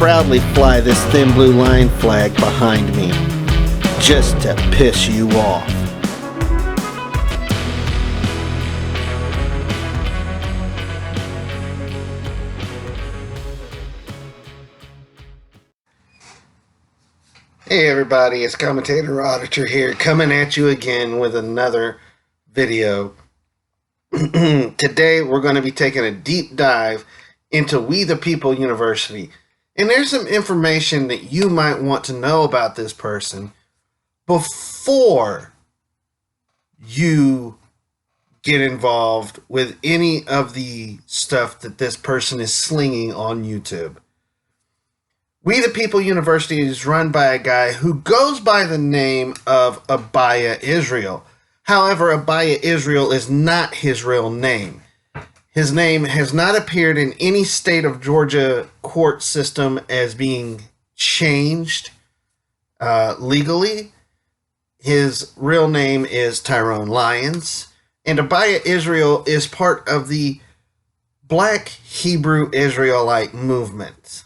proudly fly this thin blue line flag behind me, just to piss you off. Hey everybody, it's Commentator Auditor here, coming at you again with another video. Today we're going to be taking a deep dive into We the People University. And there's some information that you might want to know about this person before you get involved with any of the stuff that this person is slinging on YouTube. We the People University is run by a guy who goes by the name of Abaya Israel. However, Abaya Israel is not his real name. His name has not appeared in any state of Georgia court system as being changed legally. His real name is Tyrone Lyons. And Abaya Israel is part of the Black Hebrew Israelite movement.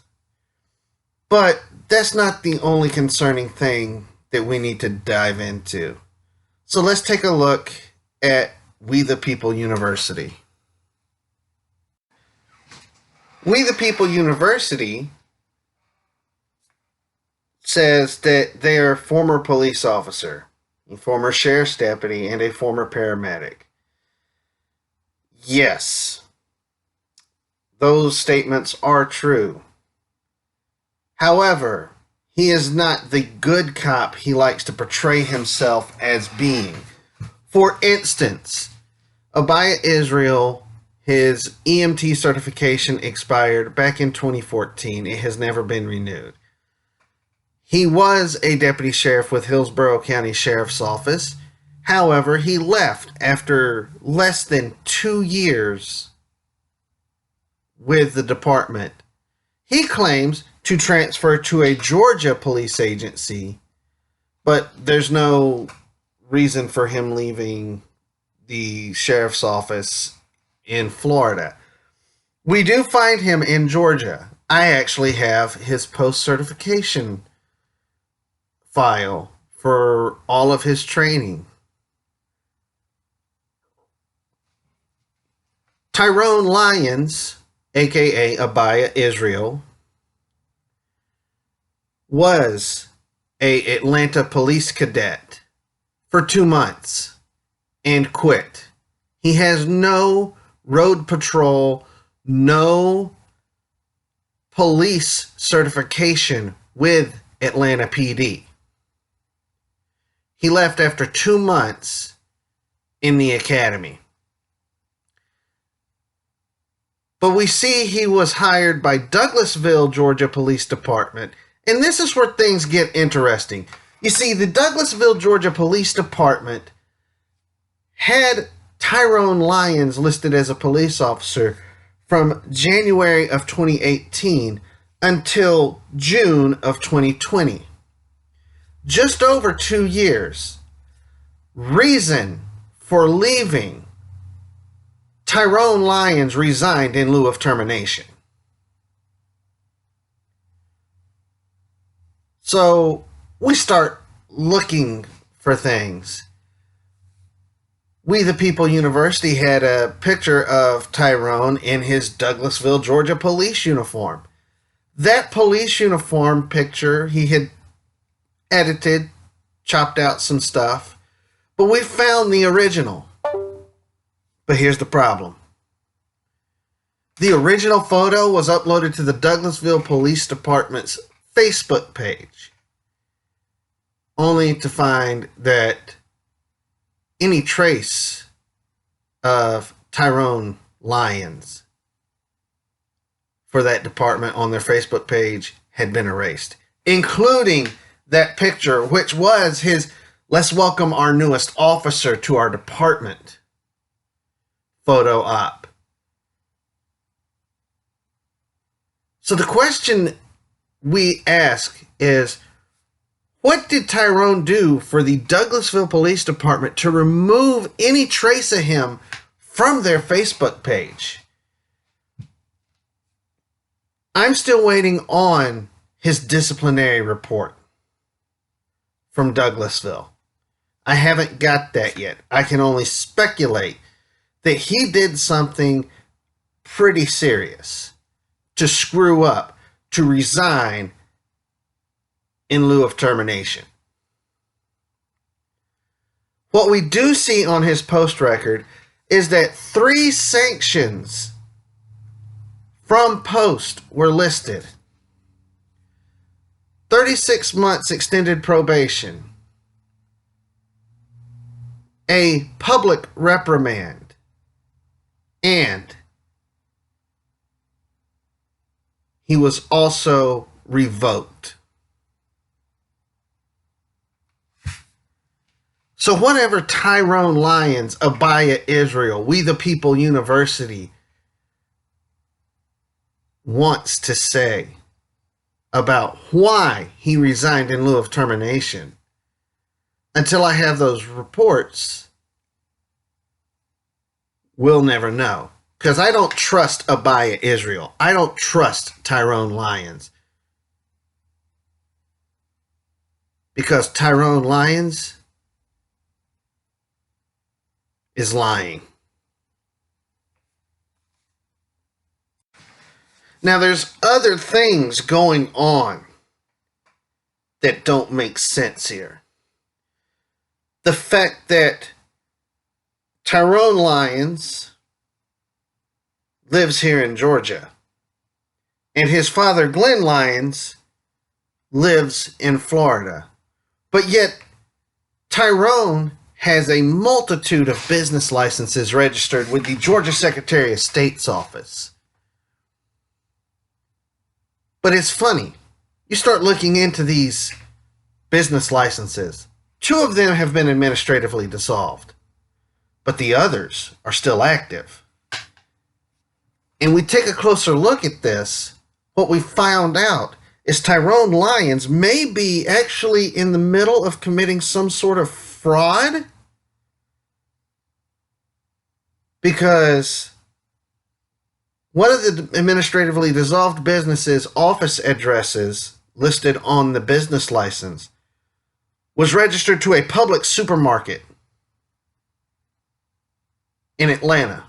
But that's not the only concerning thing that we need to dive into. So let's take a look at We the People University. We the People University says that they are a former police officer, a former sheriff's deputy, and a former paramedic. Yes, those statements are true. However, he is not the good cop he likes to portray himself as being. For instance, Abaya Israel, his EMT certification expired back in 2014. It has never been renewed. He was a deputy sheriff with Hillsborough County Sheriff's Office. However, he left after less than 2 years with the department. He claims to transfer to a Georgia police agency, but there's no reason for him leaving the sheriff's office in Florida. We do find him in Georgia. I actually have his post-certification file for all of his training. Tyrone Lyons, aka Abaya Israel, was an Atlanta police cadet for 2 months and quit. He has no road patrol, no police certification with Atlanta PD. He left after 2 months in the academy. But we see he was hired by Douglasville, Georgia Police Department. And this is where things get interesting. You see, the Douglasville, Georgia Police Department had Tyrone Lyons listed as a police officer from January of 2018 until June of 2020. Just over 2 years. Reason for leaving: Tyrone Lyons resigned in lieu of termination. So we start looking for things. We the People University had a picture of Tyrone in his Douglasville, Georgia police uniform. That police uniform picture, he had edited, chopped out some stuff, but we found the original. But here's the problem. The original photo was uploaded to the Douglasville Police Department's Facebook page, only to find that any trace of Tyrone Lyons for that department on their Facebook page had been erased, including that picture, which was his "Let's welcome our newest officer to our department" photo op. So the question we ask is, what did Tyrone do for the Douglasville Police Department to remove any trace of him from their Facebook page? I'm still waiting on his disciplinary report from Douglasville. I haven't got that yet. I can only speculate that he did something pretty serious to screw up, to resign in lieu of termination. What we do see on his post record is that 3 sanctions from Post were listed. 36 months extended probation, a public reprimand, and he was also revoked. So whatever Tyrone Lyons, Abaya Israel, We the People University wants to say about why he resigned in lieu of termination, until I have those reports, we'll never know. Because I don't trust Abaya Israel. I don't trust Tyrone Lyons. Because Tyrone Lyons is lying. Now, there's other things going on that don't make sense here. The fact that Tyrone Lyons lives here in Georgia, and his father, Glenn Lyons, lives in Florida. But yet, Tyrone has a multitude of business licenses registered with the Georgia Secretary of State's office. But it's funny. You start looking into these business licenses. 2 of them have been administratively dissolved, but the others are still active. And we take a closer look at this. What we found out is Tyrone Lyons may be actually in the middle of committing some sort of fraud, because one of the administratively dissolved businesses' office addresses listed on the business license was registered to a public supermarket in Atlanta.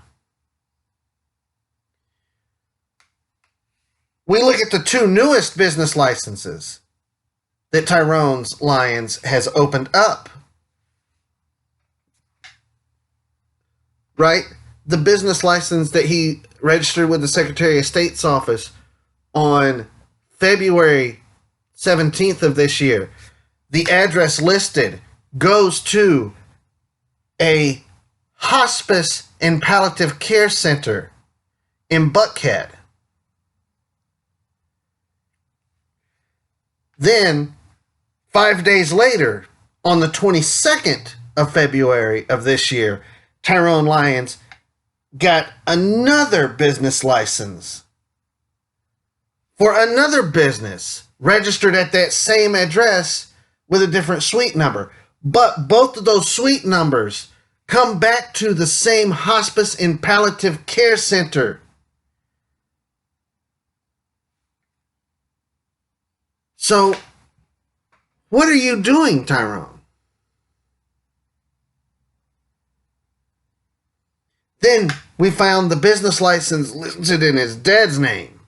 We look at the 2 newest business licenses that Tyrone Lyons has opened up. Right? The business license that he registered with the Secretary of State's office on February 17th of this year. The address listed goes to a hospice and palliative care center in Buckhead. Then, 5 days later, on the 22nd of February of this year, Tyrone Lyons got another business license for another business registered at that same address with a different suite number. But both of those suite numbers come back to the same hospice and palliative care center. So, what are you doing, Tyrone? Then we found the business license listed in his dad's name.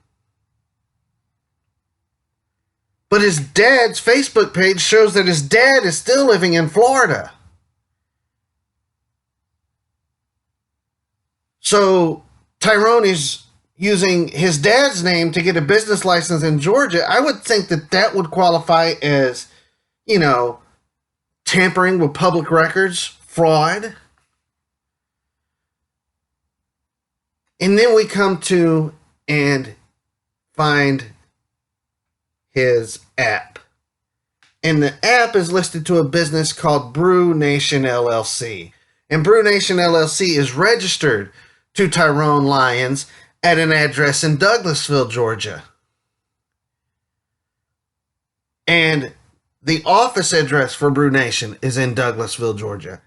But his dad's Facebook page shows that his dad is still living in Florida. So Tyrone is using his dad's name to get a business license in Georgia. I would think that that would qualify as, tampering with public records, fraud. And then we come to and find his app. And the app is listed to a business called Brew Nation LLC. And Brew Nation LLC is registered to Tyrone Lyons at an address in Douglasville, Georgia. And the office address for Brew Nation is in Douglasville, Georgia.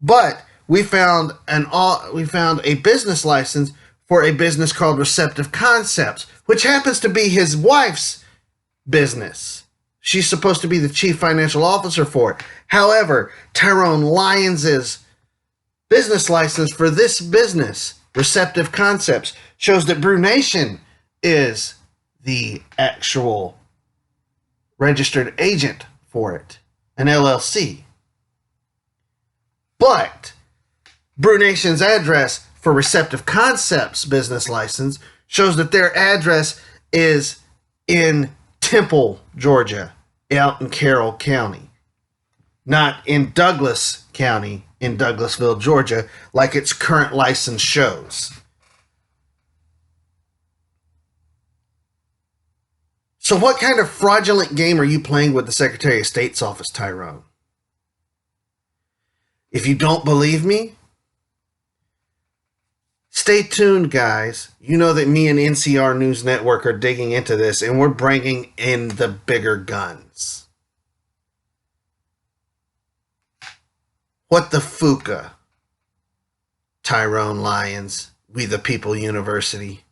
But we found a business license for a business called Receptive Concepts, which happens to be his wife's business. She's supposed to be the chief financial officer for it. However, Tyrone Lyons' business license for this business, Receptive Concepts, shows that Brew Nation is the actual registered agent for it, an LLC. But Brew Nation's address for Receptive Concepts business license shows that their address is in Temple, Georgia, out in Carroll County, not in Douglas County in Douglasville, Georgia, like its current license shows. So what kind of fraudulent game are you playing with the Secretary of State's office, Tyrone? If you don't believe me, stay tuned, guys. You know that me and NCR News Network are digging into this, and we're bringing in the bigger guns. What the FUCA, Tyrone Lyons, We the People University?